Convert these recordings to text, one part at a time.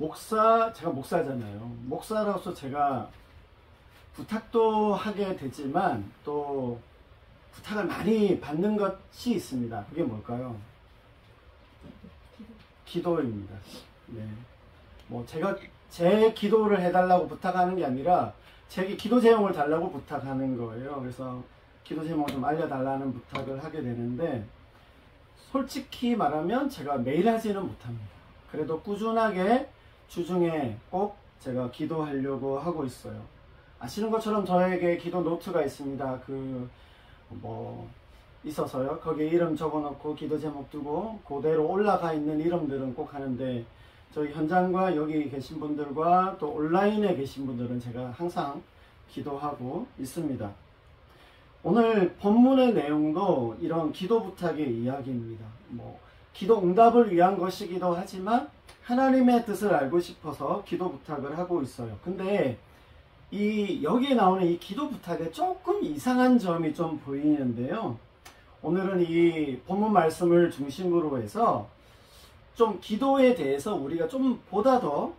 제가 목사잖아요. 목사로서 제가 부탁도 하게 되지만 또 부탁을 많이 받는 것이 있습니다. 그게 뭘까요? 기도입니다. 네. 뭐 제가 제 기도를 해달라고 부탁하는 게 아니라 제 기도 제목을 달라고 부탁하는 거예요. 그래서 기도 제목을 좀 알려달라는 부탁을 하게 되는데, 솔직히 말하면 제가 매일 하지는 못합니다. 그래도 꾸준하게 주중에 꼭 제가 기도하려고 하고 있어요. 아시는 것처럼 저에게 기도 노트가 있습니다. 있어서요. 거기에 이름 적어놓고 기도 제목 두고 그대로 올라가 있는 이름들은 꼭 하는데, 저희 현장과 여기 계신 분들과 또 온라인에 계신 분들은 제가 항상 기도하고 있습니다. 오늘 본문의 내용도 이런 기도 부탁의 이야기입니다. 기도 응답을 위한 것이기도 하지만 하나님의 뜻을 알고 싶어서 기도 부탁을 하고 있어요. 근데 여기에 나오는 이 기도 부탁에 조금 이상한 점이 좀 보이는데요. 오늘은 이 본문 말씀을 중심으로 해서 좀 기도에 대해서 우리가 좀 보다 더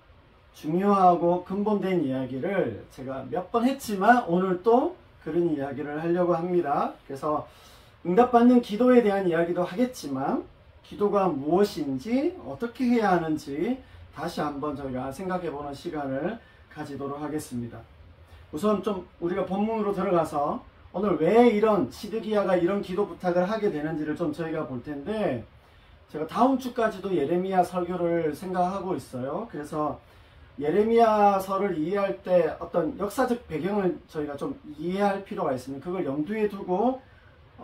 중요하고 근본된 이야기를 제가 몇 번 했지만 오늘 또 그런 이야기를 하려고 합니다. 그래서 응답받는 기도에 대한 이야기도 하겠지만 기도가 무엇인지 어떻게 해야 하는지 다시 한번 저희가 생각해보는 시간을 가지도록 하겠습니다. 우선 좀 우리가 본문으로 들어가서 오늘 왜 이런 시드기야가 이런 기도 부탁을 하게 되는지를 좀 저희가 볼 텐데, 제가 다음 주까지도 예레미야 설교를 생각하고 있어요. 그래서 예레미야서를 이해할 때 어떤 역사적 배경을 저희가 좀 이해할 필요가 있습니다. 그걸 염두에 두고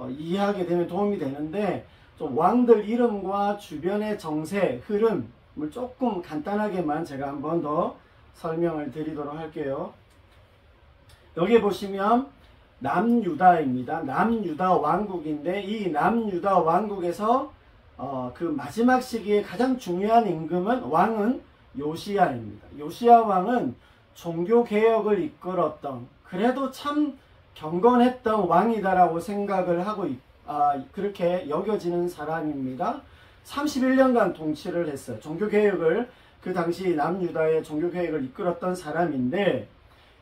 이해하게 되면 도움이 되는데, 좀 왕들 이름과 주변의 정세, 흐름을 조금 간단하게만 제가 한 번 더 설명을 드리도록 할게요. 여기 보시면 남유다입니다. 남유다 왕국인데, 이 남유다 왕국에서 그 마지막 시기에 가장 중요한 왕은 요시야입니다. 요시야 왕은 종교개혁을 이끌었던, 그래도 참 경건했던 왕이다라고 생각을 하고 그렇게 여겨지는 사람입니다. 31년간 통치를 했어요. 종교개혁을, 그 당시 남유다의 종교개혁을 이끌었던 사람인데,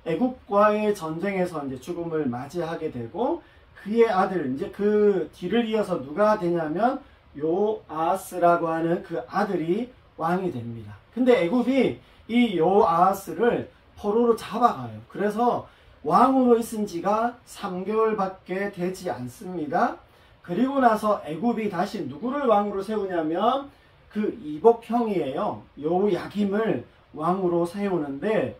애국과의 전쟁에서 이제 죽음을 맞이하게 되고, 그의 아들, 이제 그 뒤를 이어서 누가 되냐면 요아스라고 하는 그 아들이 왕이 됩니다. 근데 애굽이 이 요아스를 포로로 잡아가요. 그래서 왕으로 있은 지가 3개월밖에 되지 않습니다. 그리고 나서 애굽이 다시 누구를 왕으로 세우냐면 그 이복형이에요. 요야김을 왕으로 세우는데,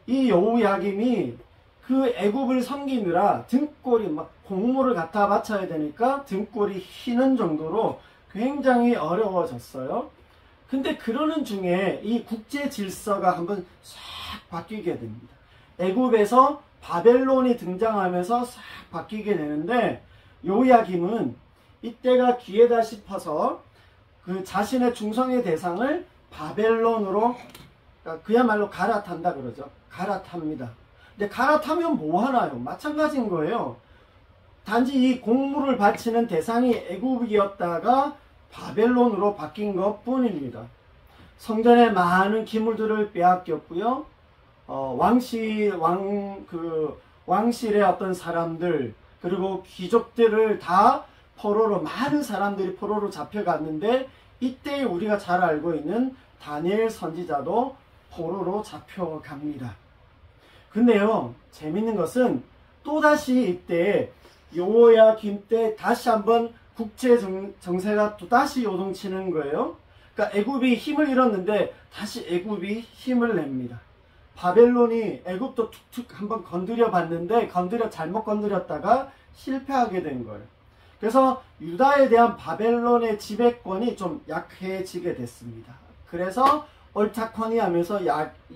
이 요야김이 그 애굽을 섬기느라 등골이 막 곡물을 갖다 바쳐야 되니까 등골이 휘는 정도로 굉장히 어려워졌어요. 근데 그러는 중에 이 국제 질서가 한번 싹 바뀌게 됩니다. 애굽에서 바벨론이 등장하면서 싹 바뀌게 되는데, 요야김은 이때가 기회다 싶어서 그 자신의 충성의 대상을 바벨론으로, 그야말로 갈아탄다 그러죠. 갈아탑니다. 근데 갈아타면 뭐 하나요? 마찬가지인 거예요. 단지 이 공물을 바치는 대상이 애굽이었다가 바벨론으로 바뀐 것 뿐입니다. 성전의 많은 기물들을 빼앗겼고요. 왕실의 어떤 사람들, 그리고 귀족들을 다 많은 사람들이 포로로 잡혀갔는데, 이때 우리가 잘 알고 있는 다니엘 선지자도 포로로 잡혀갑니다. 근데요, 재밌는 것은 또다시 이때 요야김 때 다시 한번 국제 정세가 또 다시 요동치는 거예요. 그러니까 애굽이 힘을 잃었는데 다시 애굽이 힘을 냅니다. 바벨론이 애굽도 툭툭 한번 건드려 봤는데 잘못 건드렸다가 실패하게 된 거예요. 그래서 유다에 대한 바벨론의 지배권이 좀 약해지게 됐습니다. 그래서 옳다커니 하면서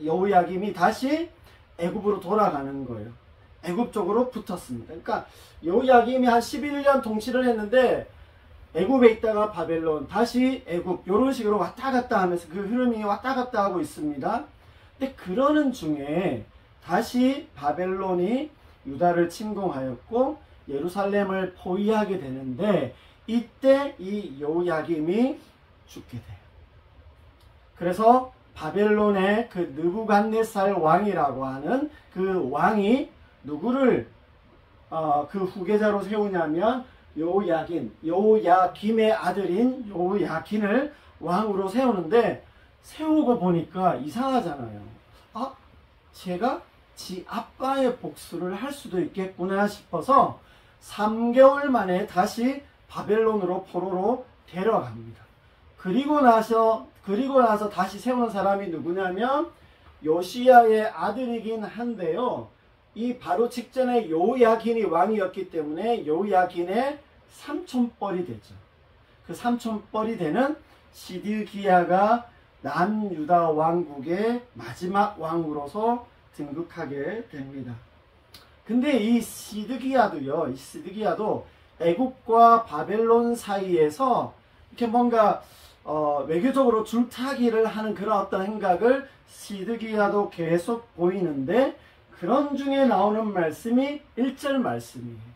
여호야김이 다시 애굽으로 돌아가는 거예요. 애굽 쪽으로 붙었습니다. 그러니까 여호야김이 한 11년 통치를 했는데, 애굽에 있다가 바벨론, 다시 애굽, 이런 식으로 왔다 갔다 하면서 그 흐름이 왔다 갔다 하고 있습니다. 근데 그러는 중에 다시 바벨론이 유다를 침공하였고 예루살렘을 포위하게 되는데, 이때 이 여호야김이 죽게 돼요. 그래서 바벨론의 그 느부갓네살 왕이라고 하는 그 왕이 누구를 그 후계자로 세우냐면 요야김의 아들인 요야긴을 왕으로 세우는데, 세우고 보니까 이상하잖아요. 제가 지 아빠의 복수를 할 수도 있겠구나 싶어서 3개월 만에 다시 바벨론으로 포로로 데려갑니다. 그리고 나서 다시 세우는 사람이 누구냐면 요시야의 아들이긴 한데요. 이 바로 직전에 요야긴이 왕이었기 때문에 요야긴의 삼촌뻘이 되죠. 그 삼촌뻘이 되는 시드기야가 남유다 왕국의 마지막 왕으로서 등극하게 됩니다. 근데 이 시드기야도 애국과 바벨론 사이에서 이렇게 뭔가 외교적으로 줄타기를 하는 그런 어떤 행각을 시드기야도 계속 보이는데, 그런 중에 나오는 말씀이 1절 말씀이에요.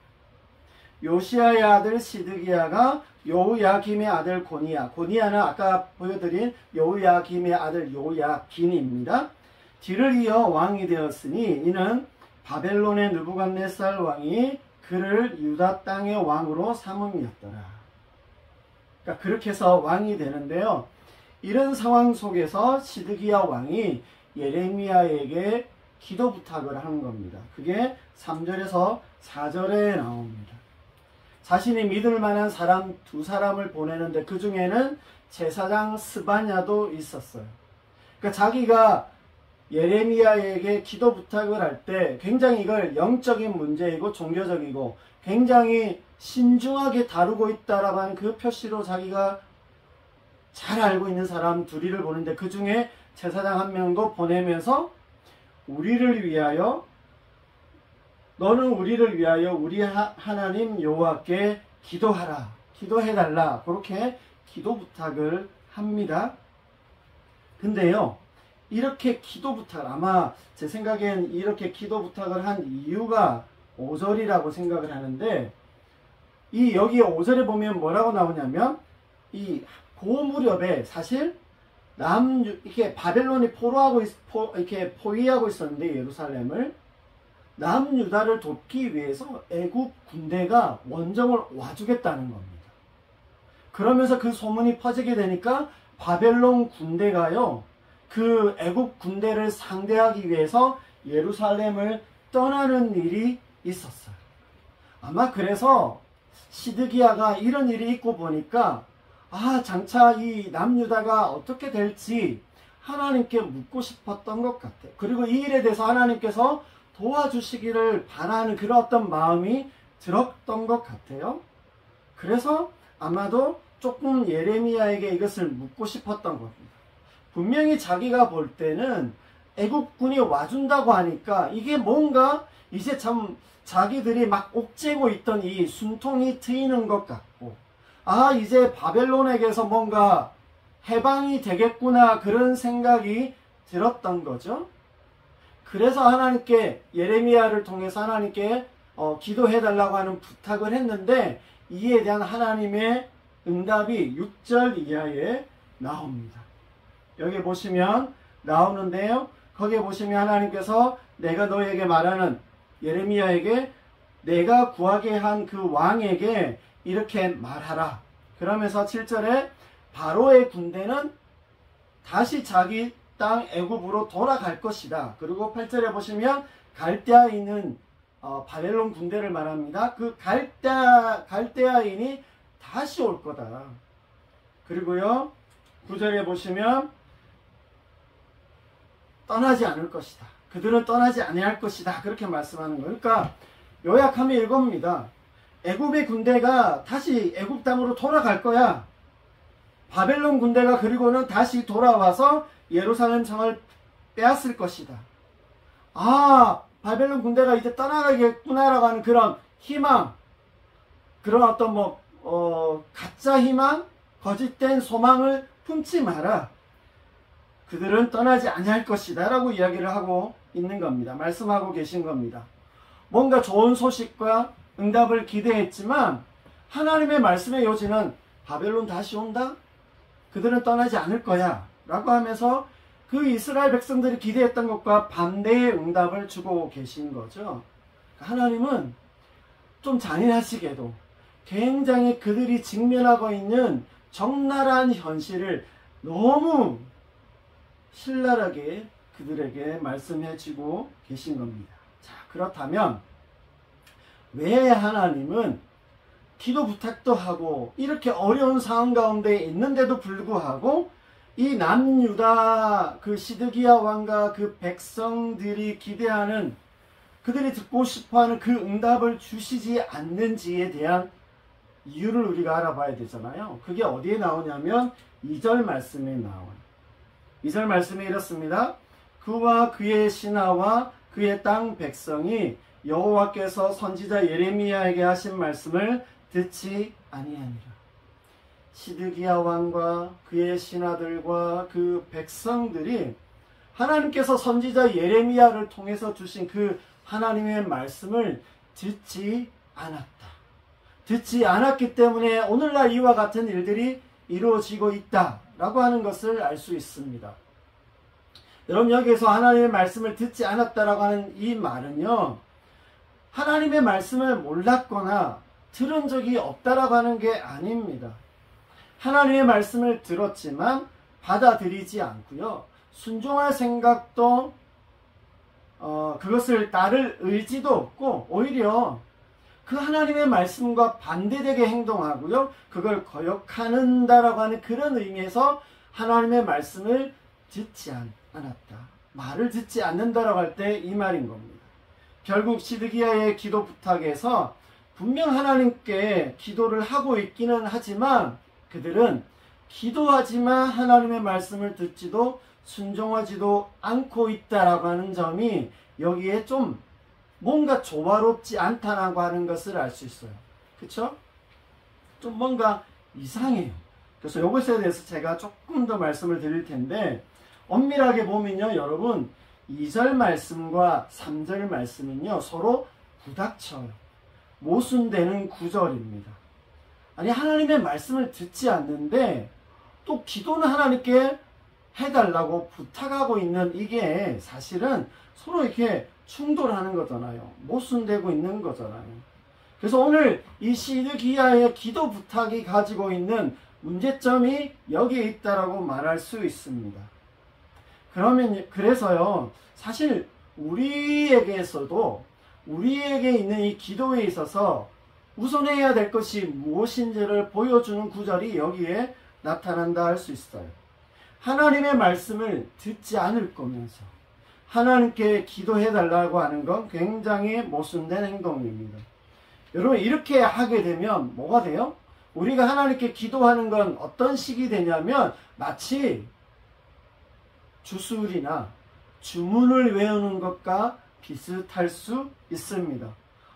요시야의 아들 시드기야가 요야김의 아들 고니야는 아까 보여드린 요야김의 아들 요야긴입니다. 뒤를 이어 왕이 되었으니 이는 바벨론의 느부갓네살 왕이 그를 유다 땅의 왕으로 삼음이었더라. 그러니까 그렇게 해서 왕이 되는데요. 이런 상황 속에서 시드기야 왕이 예레미야에게 기도 부탁을 하는 겁니다. 그게 3절에서 4절에 나옵니다. 자신이 믿을 만한 사람 2사람을 보내는데 그 중에는 제사장 스바냐도 있었어요. 그러니까 자기가 예레미야에게 기도 부탁을 할 때 굉장히 이걸 영적인 문제이고 종교적이고 굉장히 신중하게 다루고 있다라고 하는 그 표시로 자기가 잘 알고 있는 사람 2를 보는데, 그 중에 제사장 1명도 보내면서 너는 우리를 위하여 우리 하나님 여호와께 기도하라, 기도해달라, 그렇게 기도 부탁을 합니다. 근데요, 이렇게 기도 부탁을, 아마 제 생각엔 이렇게 기도 부탁을 한 이유가 5절이라고 생각을 하는데, 여기 5절에 보면 뭐라고 나오냐면, 그 무렵에 사실 이렇게 바벨론이 이렇게 포위하고 있었는데, 예루살렘을 남유다를 돕기 위해서 애굽 군대가 원정을 와주겠다는 겁니다. 그러면서 그 소문이 퍼지게 되니까 바벨론 군대가요, 그 애굽 군대를 상대하기 위해서 예루살렘을 떠나는 일이 있었어요. 아마 그래서 시드기야가 이런 일이 있고 보니까 장차 이 남유다가 어떻게 될지 하나님께 묻고 싶었던 것 같아요. 그리고 이 일에 대해서 하나님께서 도와주시기를 바라는 그런 어떤 마음이 들었던 것 같아요. 그래서 아마도 조금 예레미야에게 이것을 묻고 싶었던 겁니다. 분명히 자기가 볼 때는 애국군이 와준다고 하니까 이게 뭔가 이제 참 자기들이 막 옥죄고 있던 이 숨통이 트이는 것 같고, 이제 바벨론에게서 뭔가 해방이 되겠구나, 그런 생각이 들었던 거죠. 그래서 하나님께, 예레미야를 통해서 하나님께 기도해달라고 하는 부탁을 했는데, 이에 대한 하나님의 응답이 6절 이하에 나옵니다. 여기 보시면 나오는데요, 거기에 보시면 하나님께서 내가 너에게 말하는, 예레미야에게 내가 구하게 한 그 왕에게 이렇게 말하라. 그러면서 7절에 바로의 군대는 다시 자기 땅 애굽으로 돌아갈 것이다. 그리고 8절에 보시면 갈대아에 있는 바벨론 군대를 말합니다. 그 갈대아인이 다시 올 거다. 그리고요, 9절에 보시면 떠나지 않을 것이다. 그들은 떠나지 아니할 것이다. 그렇게 말씀하는 거예요. 그러니까 요약하면 이겁니다. 애굽의 군대가 다시 애굽 땅으로 돌아갈 거야. 바벨론 군대가 그리고는 다시 돌아와서 예루살렘 성을 빼앗을 것이다. 바벨론 군대가 이제 떠나가겠구나라고 하는 그런 희망, 그런 어떤 가짜 희망, 거짓된 소망을 품지 마라. 그들은 떠나지 아니할 것이다 라고 이야기를 하고 있는 겁니다. 말씀하고 계신 겁니다. 뭔가 좋은 소식과 응답을 기대했지만 하나님의 말씀의 요지는 바벨론 다시 온다? 그들은 떠나지 않을 거야 라고 하면서 그 이스라엘 백성들이 기대했던 것과 반대의 응답을 주고 계신 거죠. 하나님은 좀 잔인하시게도 굉장히 그들이 직면하고 있는 적나라한 현실을 너무 신랄하게 그들에게 말씀해 주고 계신 겁니다. 자, 그렇다면 왜 하나님은 기도 부탁도 하고 이렇게 어려운 상황 가운데 있는데도 불구하고 이 남유다 그 시드기야 왕과 그 백성들이 기대하는, 그들이 듣고 싶어하는 그 응답을 주시지 않는지에 대한 이유를 우리가 알아봐야 되잖아요. 그게 어디에 나오냐면 2절 말씀에 나와요. 2절 말씀에 이렇습니다. 그와 그의 신하와 그의 땅 백성이 여호와께서 선지자 예레미야에게 하신 말씀을 듣지 아니하니라. 시드기야 왕과 그의 신하들과 그 백성들이 하나님께서 선지자 예레미야를 통해서 주신 그 하나님의 말씀을 듣지 않았다. 듣지 않았기 때문에 오늘날 이와 같은 일들이 이루어지고 있다라고 하는 것을 알 수 있습니다. 여러분, 여기에서 하나님의 말씀을 듣지 않았다라고 하는 이 말은요, 하나님의 말씀을 몰랐거나 들은 적이 없다라고 하는 게 아닙니다. 하나님의 말씀을 들었지만 받아들이지 않고요, 순종할 생각도 그것을 따를 의지도 없고 오히려 그 하나님의 말씀과 반대되게 행동하고요, 그걸 거역한다라고 하는 그런 의미에서 하나님의 말씀을 듣지 않았다, 말을 듣지 않는다라고 할 때 이 말인 겁니다. 결국 시드기야의 기도 부탁에서 분명 하나님께 기도를 하고 있기는 하지만 그들은 기도하지만 하나님의 말씀을 듣지도 순종하지도 않고 있다라고 하는 점이 여기에 좀 뭔가 조화롭지 않다라고 하는 것을 알 수 있어요. 그쵸? 좀 뭔가 이상해요. 그래서 이것에 대해서 제가 조금 더 말씀을 드릴 텐데, 엄밀하게 보면요, 여러분 2절 말씀과 3절 말씀은요 서로 부닥쳐요. 모순되는 구절입니다. 아니, 하나님의 말씀을 듣지 않는데 또 기도는 하나님께 해달라고 부탁하고 있는, 이게 사실은 서로 이렇게 충돌하는 거잖아요. 모순되고 있는 거잖아요. 그래서 오늘 이 시드기야의 기도 부탁이 가지고 있는 문제점이 여기에 있다라고 말할 수 있습니다. 그래서요, 사실 우리에게서도 우리에게 있는 이 기도에 있어서 우선해야 될 것이 무엇인지를 보여주는 구절이 여기에 나타난다 할 수 있어요. 하나님의 말씀을 듣지 않을 거면서 하나님께 기도해달라고 하는 건 굉장히 모순된 행동입니다. 여러분, 이렇게 하게 되면 뭐가 돼요? 우리가 하나님께 기도하는 건 어떤 식이 되냐면 마치 주술이나 주문을 외우는 것과 비슷할 수 있습니다.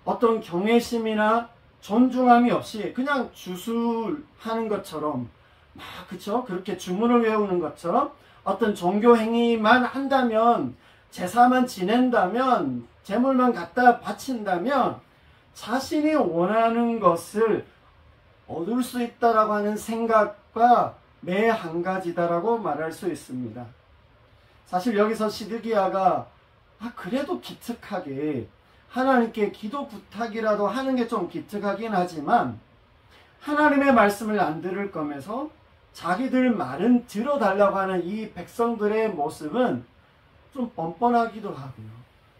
어떤 경외심이나 존중함이 없이 그냥 주술하는 것처럼, 그쵸? 그렇게 주문을 외우는 것처럼 어떤 종교 행위만 한다면, 제사만 지낸다면, 제물만 갖다 바친다면 자신이 원하는 것을 얻을 수 있다라고 하는 생각과 매 한 가지다라고 말할 수 있습니다. 사실 여기서 시드기야가 그래도 기특하게 하나님께 기도 부탁이라도 하는 게 좀 기특하긴 하지만 하나님의 말씀을 안 들을 거면서 자기들 말은 들어달라고 하는 이 백성들의 모습은 좀 뻔뻔하기도 하고요,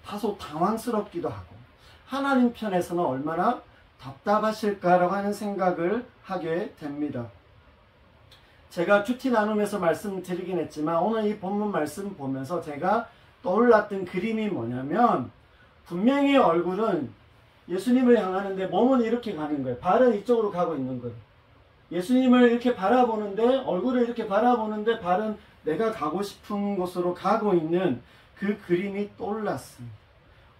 다소 당황스럽기도 하고, 하나님 편에서는 얼마나 답답하실까라고 하는 생각을 하게 됩니다. 제가 큐티 나눔에서 말씀드리긴 했지만 오늘 이 본문 말씀 보면서 제가 떠올랐던 그림이 뭐냐면, 분명히 얼굴은 예수님을 향하는데 몸은 이렇게 가는 거예요. 발은 이쪽으로 가고 있는 거예요. 예수님을 이렇게 바라보는데, 얼굴을 이렇게 바라보는데 발은 내가 가고 싶은 곳으로 가고 있는 그 그림이 떠올랐습니다.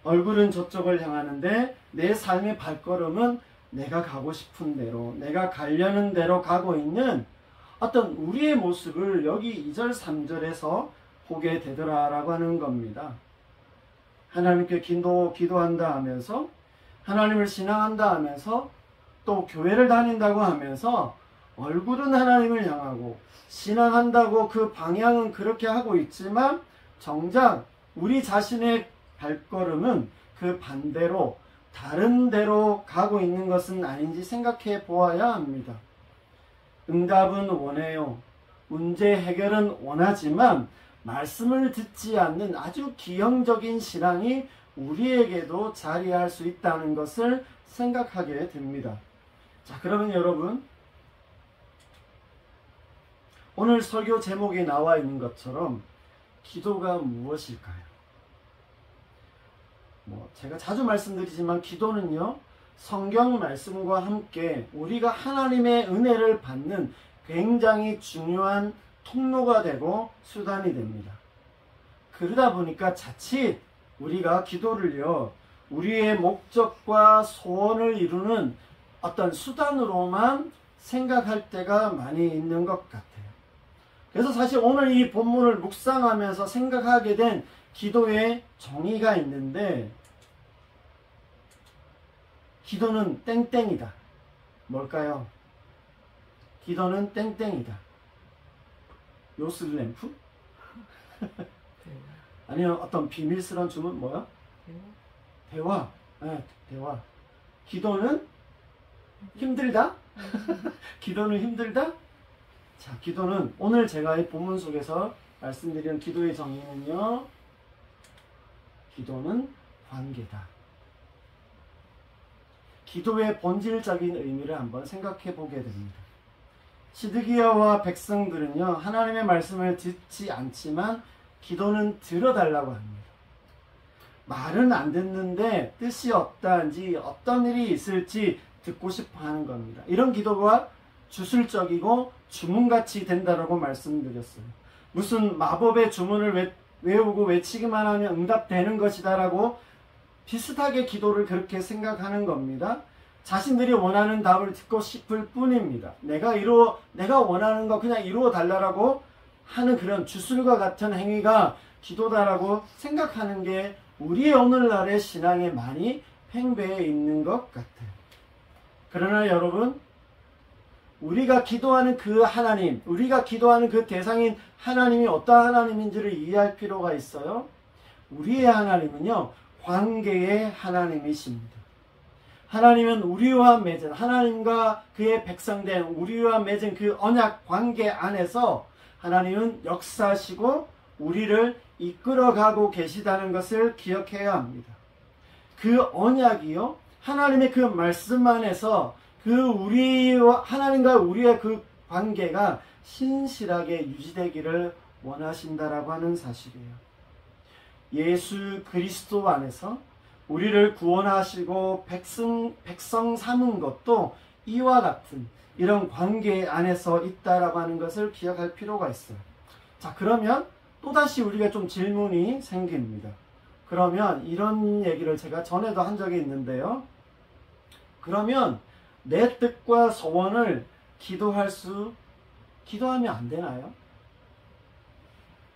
얼굴은 저쪽을 향하는데 내 삶의 발걸음은 내가 가고 싶은 대로, 내가 가려는 대로 가고 있는 어떤 우리의 모습을 여기 2절 3절에서 보게 되더라라고 하는 겁니다. 하나님께 기도한다 하면서, 하나님을 신앙한다 하면서, 또 교회를 다닌다고 하면서 얼굴은 하나님을 향하고 신앙한다고 그 방향은 그렇게 하고 있지만 정작 우리 자신의 발걸음은 그 반대로 다른 데로 가고 있는 것은 아닌지 생각해 보아야 합니다. 응답은 원해요. 문제 해결은 원하지만 말씀을 듣지 않는 아주 기형적인 신앙이 우리에게도 자리할 수 있다는 것을 생각하게 됩니다. 자, 그러면 여러분, 오늘 설교 제목에 나와 있는 것처럼 기도가 무엇일까요? 제가 자주 말씀드리지만 기도는요, 성경 말씀과 함께 우리가 하나님의 은혜를 받는 굉장히 중요한 통로가 되고 수단이 됩니다. 그러다 보니까 자칫 우리가 기도를요, 우리의 목적과 소원을 이루는 어떤 수단으로만 생각할 때가 많이 있는 것 같아요. 그래서 사실 오늘 이 본문을 묵상하면서 생각하게 된 기도의 정의가 있는데, 기도는 땡땡이다. 뭘까요? 기도는 땡땡이다. 요술램프? 아니면 어떤 비밀스러운 주문? 뭐야? 대화. 네, 대화. 기도는 힘들다? 기도는 힘들다? 자, 기도는 오늘 제가 이 본문 속에서 말씀드린 기도의 정의는요, 기도는 관계다. 기도의 본질적인 의미를 한번 생각해 보게 됩니다. 시드기야와 백성들은요, 하나님의 말씀을 듣지 않지만 기도는 들어달라고 합니다. 말은 안 듣는데 뜻이 없다는지 어떤 일이 있을지 듣고 싶어 하는 겁니다. 이런 기도가 주술적이고 주문같이 된다라고 말씀드렸어요. 무슨 마법의 주문을 외우고 외치기만 하면 응답되는 것이다 라고 비슷하게 기도를 그렇게 생각하는 겁니다. 자신들이 원하는 답을 듣고 싶을 뿐입니다. 내가 원하는 거 그냥 이루어 달라고 하는 그런 주술과 같은 행위가 기도다라고 생각하는 게 우리의 오늘날의 신앙에 많이 팽배해 있는 것 같아요. 그러나 여러분, 우리가 기도하는 그 하나님, 우리가 기도하는 그 대상인 하나님이 어떤 하나님인지를 이해할 필요가 있어요. 우리의 하나님은요, 관계의 하나님이십니다. 하나님은 우리와 맺은, 하나님과 그의 백성된 우리와 맺은 그 언약 관계 안에서 하나님은 역사하시고 우리를 이끌어가고 계시다는 것을 기억해야 합니다. 그 언약이요, 하나님의 그 말씀 안에서 하나님과 우리의 그 관계가 신실하게 유지되기를 원하신다라고 하는 사실이에요. 예수 그리스도 안에서 우리를 구원하시고 백성 삼은 것도 이와 같은 이런 관계 안에서 있다라고 하는 것을 기억할 필요가 있어요. 자, 그러면 또다시 우리가 좀 질문이 생깁니다. 그러면 이런 얘기를 제가 전에도 한 적이 있는데요. 그러면 내 뜻과 소원을 기도하면 안 되나요?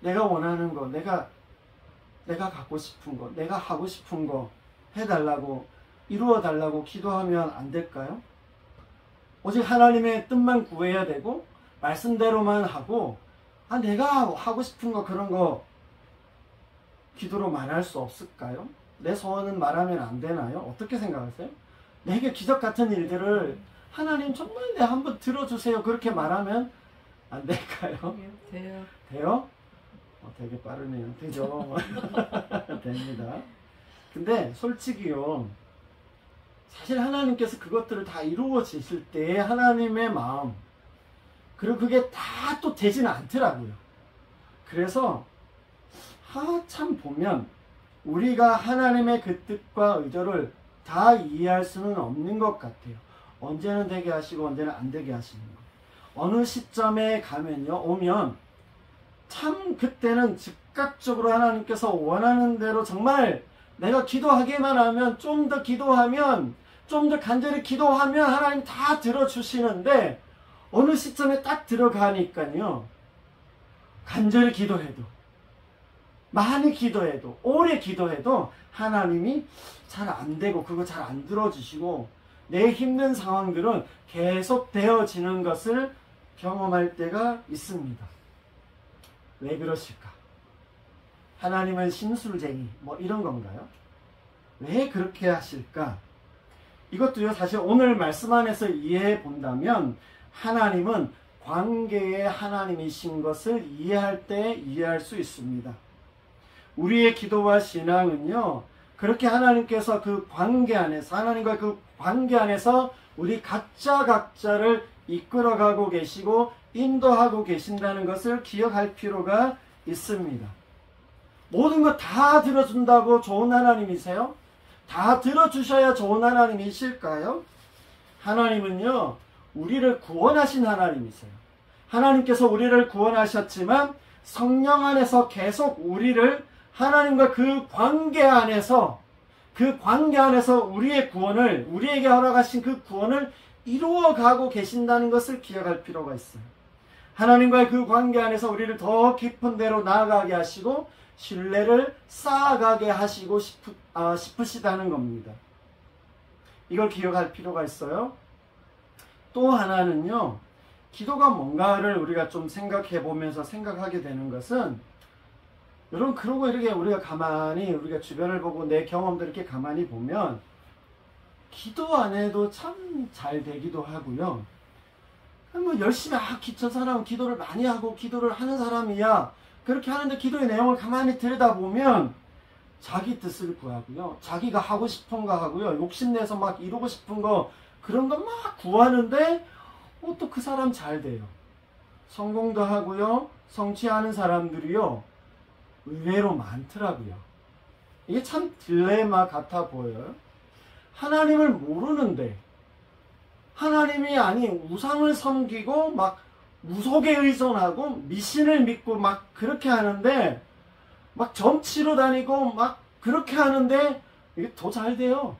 내가 원하는 거, 내가 갖고 싶은 거, 내가 하고 싶은 거 해달라고, 이루어달라고 기도하면 안 될까요? 오직 하나님의 뜻만 구해야 되고 말씀대로만 하고, 내가 하고 싶은 거 그런 거 기도로 말할 수 없을까요? 내 소원은 말하면 안 되나요? 어떻게 생각하세요? 내게 기적 같은 일들을 하나님 정말 한번 들어주세요, 그렇게 말하면 안 될까요? 돼요. 돼요? 되게 빠르네요. 되죠? 됩니다. 근데 솔직히요, 사실 하나님께서 그것들을 다 이루어지실 때의 하나님의 마음, 그리고 그게 다 또 되지는 않더라고요. 그래서 참 보면 우리가 하나님의 그 뜻과 의도를 다 이해할 수는 없는 것 같아요. 언제는 되게 하시고 언제는 안 되게 하시는 거. 어느 시점에 오면 참 그때는 즉각적으로 하나님께서 원하는 대로 정말 내가 기도하기만 하면, 좀 더 기도하면, 좀 더 간절히 기도하면 하나님 다 들어주시는데, 어느 시점에 딱 들어가니까요, 간절히 기도해도, 많이 기도해도, 오래 기도해도 하나님이 잘 안 되고 그거 잘 안 들어주시고, 내 힘든 상황들은 계속 되어지는 것을 경험할 때가 있습니다. 왜 그러실까? 하나님은 심술쟁이 뭐 이런 건가요? 왜 그렇게 하실까? 이것도요, 사실 오늘 말씀 안에서 이해해 본다면 하나님은 관계의 하나님이신 것을 이해할 때 이해할 수 있습니다. 우리의 기도와 신앙은요, 그렇게 하나님께서 그 관계 안에서, 하나님과 그 관계 안에서 우리 각자를 이끌어가고 계시고 인도하고 계신다는 것을 기억할 필요가 있습니다. 모든 것 다 들어준다고 좋은 하나님이세요? 다 들어주셔야 좋은 하나님이실까요? 하나님은요, 우리를 구원하신 하나님이세요. 하나님께서 우리를 구원하셨지만 성령 안에서 계속 우리를 하나님과 그 관계 안에서 우리의 구원을, 우리에게 허락하신 그 구원을 이루어가고 계신다는 것을 기억할 필요가 있어요. 하나님과의 그 관계 안에서 우리를 더 깊은 데로 나아가게 하시고 신뢰를 쌓아가게 하시고 싶으시다는 겁니다. 이걸 기억할 필요가 있어요. 또 하나는요, 기도가 뭔가를 우리가 좀 생각해 보면서 생각하게 되는 것은, 여러분, 그러고 이렇게 우리가 주변을 보고 내 경험들 이렇게 가만히 보면 기도 안 해도 참 잘 되기도 하고요. 뭐 열심히 저 사람은 기도를 많이 하고 기도를 하는 사람이야. 그렇게 하는데 기도의 내용을 가만히 들여다보면 자기 뜻을 구하고요, 자기가 하고 싶은 거 하고요, 욕심내서 막 이루고 싶은 거, 그런 거 막 구하는데 또 그 사람 잘 돼요. 성공도 하고요, 성취하는 사람들이요 의외로 많더라고요. 이게 참 딜레마 같아 보여요. 하나님을 모르는데, 하나님이 아닌 우상을 섬기고 막 무속에 의존하고 미신을 믿고 막 그렇게 하는데, 막 점치러 다니고 막 그렇게 하는데 이게 더 잘 돼요.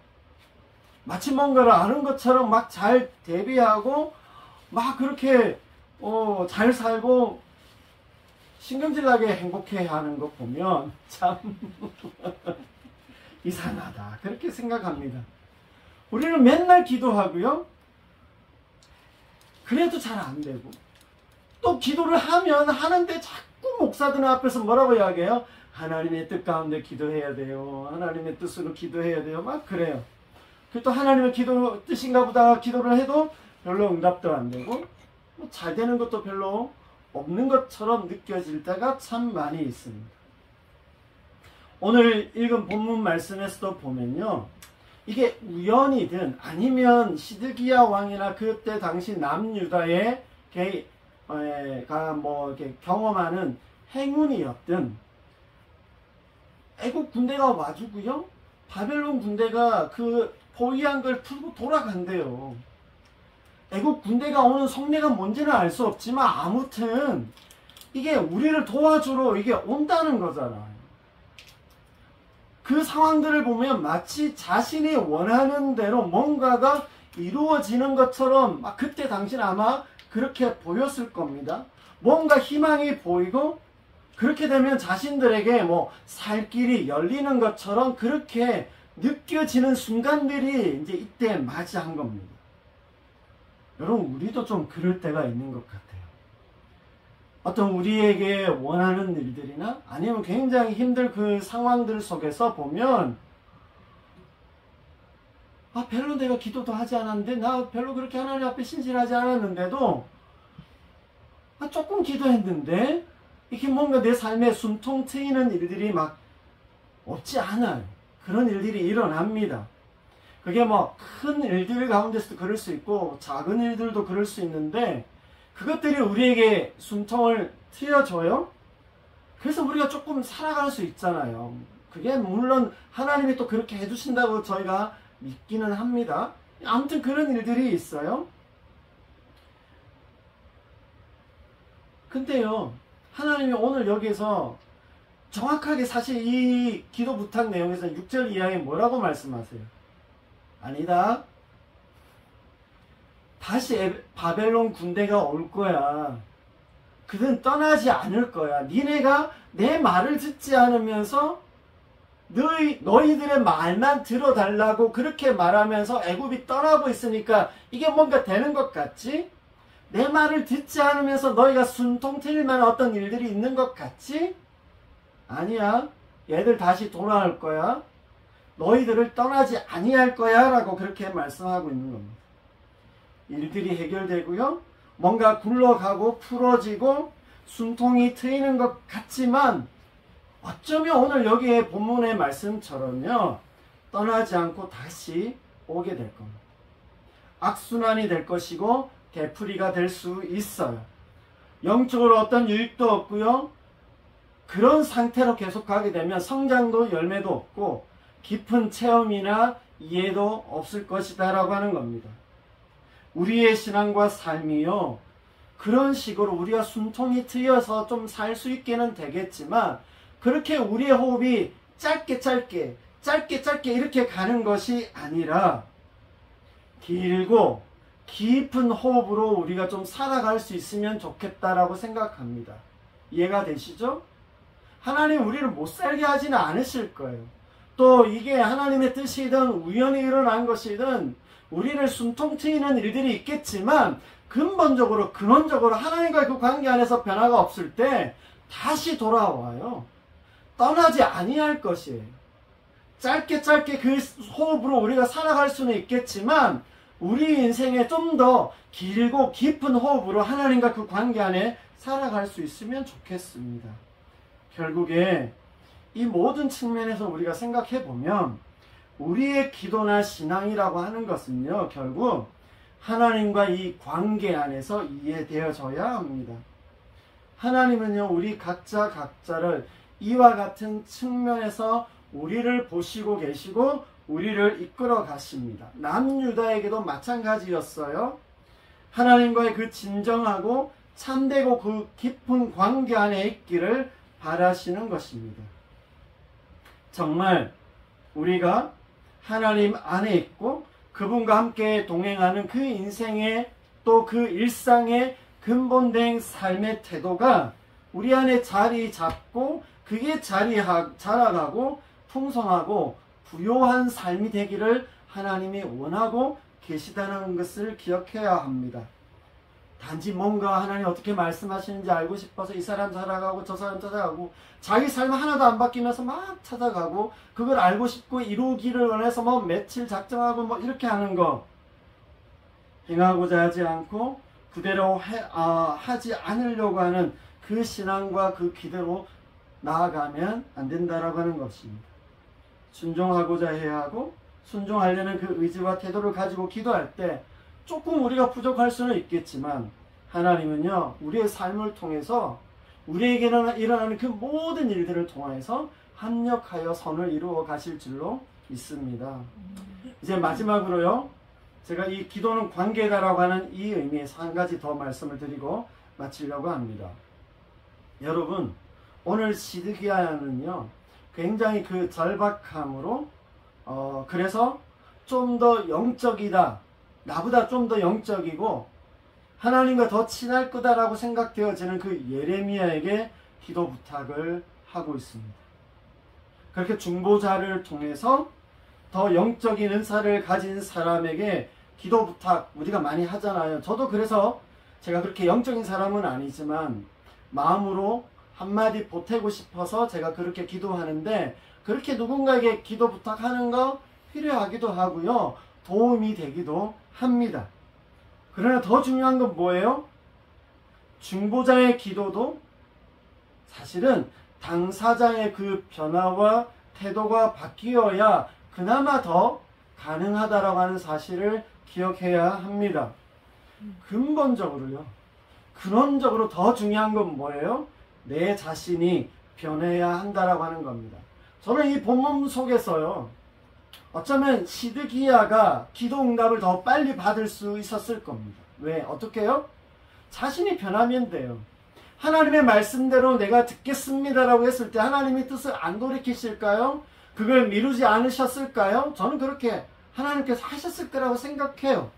마치 뭔가를 아는 것처럼 막 잘 대비하고 막 그렇게 잘 살고 신경질나게 행복해하는 거 보면 참 이상하다, 그렇게 생각합니다. 우리는 맨날 기도하고요, 그래도 잘 안 되고, 또 기도를 하는데 자꾸 목사들 앞에서 뭐라고 이야기해요? 하나님의 뜻 가운데 기도해야 돼요. 하나님의 뜻으로 기도해야 돼요. 막 그래요. 또 하나님의 뜻인가 보다 기도를 해도 별로 응답도 안 되고, 잘 되는 것도 별로 없는 것처럼 느껴질 때가 참 많이 있습니다. 오늘 읽은 본문 말씀에서도 보면요, 이게 우연이든 아니면 시드기야 왕이나 그때 당시 남유다의 이렇게 경험하는 행운이었든, 애국 군대가 와주고요, 바벨론 군대가 그 포위한 걸 풀고 돌아간대요. 애국 군대가 오는 속내가 뭔지는 알 수 없지만 아무튼 이게 우리를 도와주러 이게 온다는 거잖아요. 그 상황들을 보면 마치 자신이 원하는 대로 뭔가가 이루어지는 것처럼 그때 당시는 아마 그렇게 보였을 겁니다. 뭔가 희망이 보이고, 그렇게 되면 자신들에게 살 길이 열리는 것처럼 그렇게 느껴지는 순간들이 이제 이때 맞이한 겁니다. 여러분, 우리도 좀 그럴 때가 있는 것 같아요. 어떤 우리에게 원하는 일들이나 아니면 굉장히 힘들 그 상황들 속에서 보면, 별로 내가 기도도 하지 않았는데, 나 별로 그렇게 하나님 앞에 신실하지 않았는데도 조금 기도했는데 이렇게 뭔가 내 삶에 숨통 트이는 일들이 막 없지 않아요. 그런 일들이 일어납니다. 그게 큰 일들 가운데서도 그럴 수 있고 작은 일들도 그럴 수 있는데, 그것들이 우리에게 숨통을 트여줘요. 그래서 우리가 조금 살아갈 수 있잖아요. 그게 물론 하나님이 또 그렇게 해주신다고 저희가 믿기는 합니다. 아무튼 그런 일들이 있어요. 근데요, 하나님이 오늘 여기서 정확하게 사실 이 기도 부탁 내용에서 6절 이하에 뭐라고 말씀하세요? 아니다. 다시 바벨론 군대가 올 거야. 그들은 떠나지 않을 거야. 니네가 내 말을 듣지 않으면서 너희들의 말만 들어달라고 그렇게 말하면서 애굽이 떠나고 있으니까 이게 뭔가 되는 것 같지? 내 말을 듣지 않으면서 너희가 순통 트릴 만한 어떤 일들이 있는 것 같지? 아니야. 얘들 다시 돌아올 거야. 너희들을 떠나지 아니할 거야 라고 그렇게 말씀하고 있는 겁니다. 일들이 해결되고요. 뭔가 굴러가고 풀어지고 순통이 트이는 것 같지만 어쩌면 오늘 여기에 본문의 말씀처럼요. 떠나지 않고 다시 오게 될 겁니다. 악순환이 될 것이고 되풀이가 될 수 있어요. 영적으로 어떤 유익도 없고요. 그런 상태로 계속 가게 되면 성장도 열매도 없고 깊은 체험이나 이해도 없을 것이다 라고 하는 겁니다. 우리의 신앙과 삶이요. 그런 식으로 우리가 숨통이 트여서 좀 살 수 있게는 되겠지만 그렇게 우리의 호흡이 짧게 이렇게 가는 것이 아니라 길고 깊은 호흡으로 우리가 좀 살아갈 수 있으면 좋겠다라고 생각합니다. 이해가 되시죠? 하나님 우리를 못 살게 하지는 않으실 거예요. 또 이게 하나님의 뜻이든 우연히 일어난 것이든 우리를 숨통 트이는 일들이 있겠지만 근본적으로 근원적으로 하나님과의 그 관계 안에서 변화가 없을 때 다시 돌아와요. 떠나지 아니할 것이에요. 짧게 그 호흡으로 우리가 살아갈 수는 있겠지만 우리 인생에 좀 더 길고 깊은 호흡으로 하나님과 그 관계 안에 살아갈 수 있으면 좋겠습니다. 결국에 이 모든 측면에서 우리가 생각해 보면 우리의 기도나 신앙이라고 하는 것은요, 결국 하나님과 이 관계 안에서 이해되어져야 합니다. 하나님은요, 우리 각자를 이와 같은 측면에서 우리를 보시고 계시고 우리를 이끌어 가십니다. 남유다에게도 마찬가지였어요. 하나님과의 그 진정하고 참되고 그 깊은 관계 안에 있기를 바라시는 것입니다. 정말 우리가 하나님 안에 있고 그분과 함께 동행하는 그 인생의 또 그 일상의 근본된 삶의 태도가 우리 안에 자리 잡고 그게 자라가고 풍성하고 부요한 삶이 되기를 하나님이 원하고 계시다는 것을 기억해야 합니다. 단지 뭔가 하나님 어떻게 말씀하시는지 알고 싶어서 이 사람 찾아가고 저 사람 찾아가고 자기 삶 하나도 안 바뀌면서 막 찾아가고 그걸 알고 싶고 이루기를 원해서 뭐 며칠 작정하고 뭐 이렇게 하는 거 행하고자 하지 않고 그대로 하지 않으려고 하는 그 신앙과 그 기대로 나아가면 안 된다라고 하는 것입니다. 순종하고자 해야 하고 순종하려는 그 의지와 태도를 가지고 기도할 때 조금 우리가 부족할 수는 있겠지만 하나님은요 우리의 삶을 통해서 우리에게 일어나는 그 모든 일들을 통해서 합력하여 선을 이루어 가실 줄로 믿습니다. 이제 마지막으로요 제가 이 기도는 관계다라고 하는 이 의미에서 한 가지 더 말씀을 드리고 마치려고 합니다. 여러분 오늘 시드기야는요 굉장히 그 절박함으로 그래서 좀 더 영적이다 나보다 좀 더 영적이고 하나님과 더 친할 거다라고 생각되어지는 그 예레미야에게 기도 부탁을 하고 있습니다. 그렇게 중보자를 통해서 더 영적인 은사를 가진 사람에게 기도 부탁 우리가 많이 하잖아요. 저도 그래서 제가 그렇게 영적인 사람은 아니지만 마음으로 한마디 보태고 싶어서 제가 그렇게 기도하는데 그렇게 누군가에게 기도 부탁하는 거 필요하기도 하고요. 도움이 되기도 합니다. 그러나 더 중요한 건 뭐예요? 중보자의 기도도 사실은 당사자의 그 변화와 태도가 바뀌어야 그나마 더 가능하다라고 하는 사실을 기억해야 합니다. 근본적으로요. 근원적으로 더 중요한 건 뭐예요? 내 자신이 변해야 한다라고 하는 겁니다. 저는 이 본문 속에서요. 어쩌면 시드기야가 기도 응답을 더 빨리 받을 수 있었을 겁니다. 왜? 어떻게 해요? 자신이 변하면 돼요. 하나님의 말씀대로 내가 듣겠습니다라고 했을 때 하나님이 뜻을 안 돌이키실까요? 그걸 미루지 않으셨을까요? 저는 그렇게 하나님께서 하셨을 거라고 생각해요.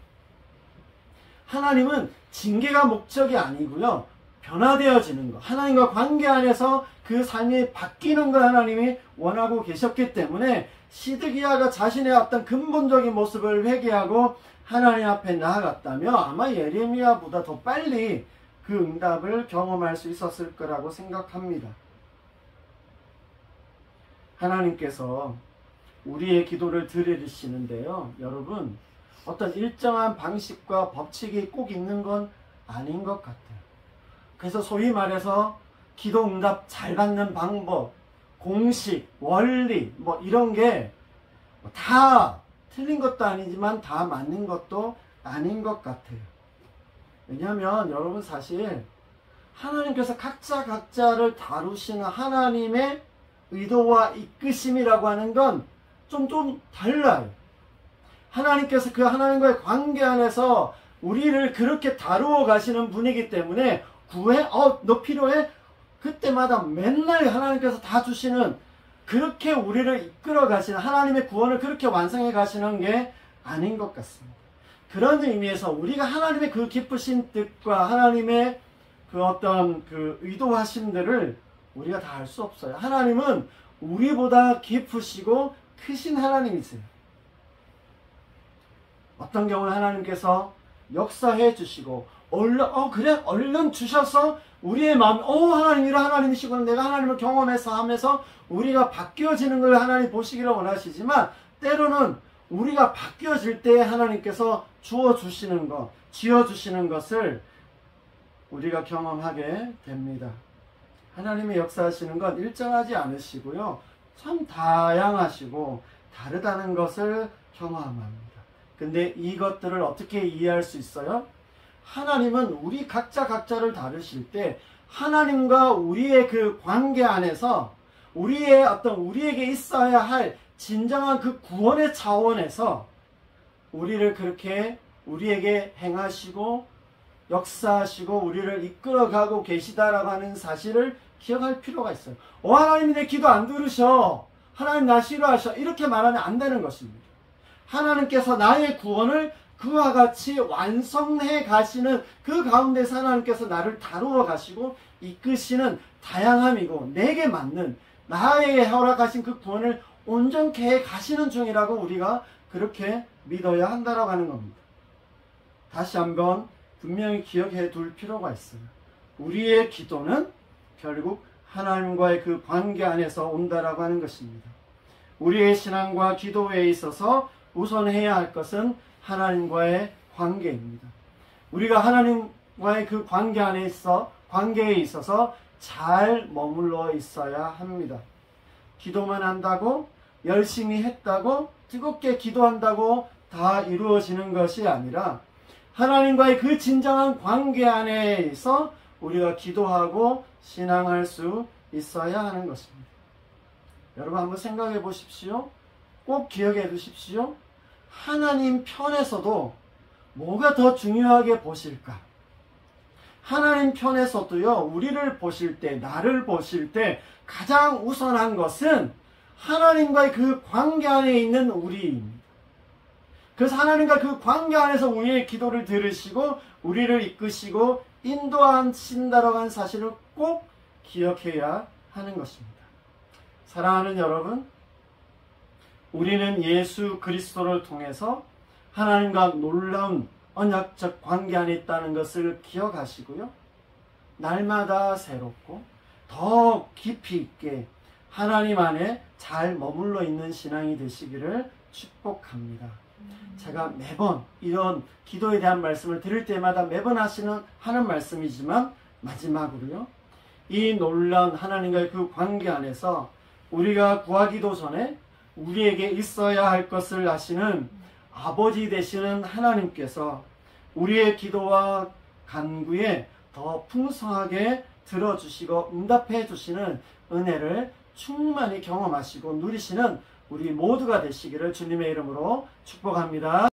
하나님은 징계가 목적이 아니고요. 변화되어지는 것. 하나님과 관계 안에서 그 삶이 바뀌는 걸 하나님이 원하고 계셨기 때문에 시드기야가 자신의 어떤 근본적인 모습을 회개하고 하나님 앞에 나아갔다면 아마 예레미야보다 더 빨리 그 응답을 경험할 수 있었을 거라고 생각합니다. 하나님께서 우리의 기도를 들으시는데요. 여러분, 어떤 일정한 방식과 법칙이 꼭 있는 건 아닌 것 같아요. 그래서 소위 말해서 기도 응답 잘 받는 방법, 공식, 원리 뭐 이런 게 다 틀린 것도 아니지만 다 맞는 것도 아닌 것 같아요. 왜냐하면 여러분 사실 하나님께서 각자를 다루시는 하나님의 의도와 이끄심이라고 하는 건 좀 달라요. 하나님께서 그 하나님과의 관계 안에서 우리를 그렇게 다루어 가시는 분이기 때문에 구해? 너 필요해? 그때마다 맨날 하나님께서 다 주시는, 그렇게 우리를 이끌어 가시는, 하나님의 구원을 그렇게 완성해 가시는 게 아닌 것 같습니다. 그런 의미에서 우리가 하나님의 그 깊으신 뜻과 하나님의 그 어떤 그 의도하심들을 우리가 다 알 수 없어요. 하나님은 우리보다 깊으시고 크신 하나님이세요. 어떤 경우는 하나님께서 역사해 주시고 얼른 주셔서 우리의 마음, 하나님 이런 하나님이시구나, 내가 하나님을 경험해서 하면서 우리가 바뀌어지는 걸 하나님 보시기를 원하시지만, 때로는 우리가 바뀌어질 때 하나님께서 주어주시는 것, 지어주시는 것을 우리가 경험하게 됩니다. 하나님의 역사하시는 건 일정하지 않으시고요, 참 다양하시고 다르다는 것을 경험합니다. 근데 이것들을 어떻게 이해할 수 있어요? 하나님은 우리 각자를 다루실 때 하나님과 우리의 그 관계 안에서 우리에게 있어야 할 진정한 그 구원의 차원에서 우리를 그렇게 우리에게 행하시고 역사하시고 우리를 이끌어가고 계시다라고 하는 사실을 기억할 필요가 있어요. 하나님이 내 기도 안 들으셔, 하나님 나 싫어하셔, 이렇게 말하면 안 되는 것입니다. 하나님께서 나의 구원을 그와 같이 완성해 가시는 그 가운데서 하나님께서 나를 다루어 가시고 이끄시는 다양함이고, 내게 맞는 나에게 허락하신 그 구원을 온전케 해 가시는 중이라고 우리가 그렇게 믿어야 한다라고 하는 겁니다. 다시 한번 분명히 기억해 둘 필요가 있어요. 우리의 기도는 결국 하나님과의 그 관계 안에서 온다라고 하는 것입니다. 우리의 신앙과 기도에 있어서 우선 해야 할 것은 하나님과의 관계입니다. 우리가 하나님과의 그 관계에 있어서 잘 머물러 있어야 합니다. 기도만 한다고, 열심히 했다고, 뜨겁게 기도한다고 다 이루어지는 것이 아니라 하나님과의 그 진정한 관계 안에서 우리가 기도하고 신앙할 수 있어야 하는 것입니다. 여러분 한번 생각해 보십시오. 꼭 기억해 두십시오. 하나님 편에서도 뭐가 더 중요하게 보실까? 하나님 편에서도요, 우리를 보실 때, 나를 보실 때 가장 우선한 것은 하나님과의 그 관계 안에 있는 우리입니다. 그래서 하나님과 그 관계 안에서 우리의 기도를 들으시고 우리를 이끄시고 인도하신다라고 하는 사실을 꼭 기억해야 하는 것입니다. 사랑하는 여러분, 우리는 예수 그리스도를 통해서 하나님과 놀라운 언약적 관계 안에 있다는 것을 기억하시고요, 날마다 새롭고 더 깊이 있게 하나님 안에 잘 머물러 있는 신앙이 되시기를 축복합니다. 제가 매번 이런 기도에 대한 말씀을 드릴 때마다 매번 하는 말씀이지만, 마지막으로요, 이 놀라운 하나님과의 그 관계 안에서 우리가 구하기도 전에 우리에게 있어야 할 것을 아시는 아버지 되시는 하나님께서 우리의 기도와 간구에 더 풍성하게 들어주시고 응답해 주시는 은혜를 충만히 경험하시고 누리시는 우리 모두가 되시기를 주님의 이름으로 축복합니다.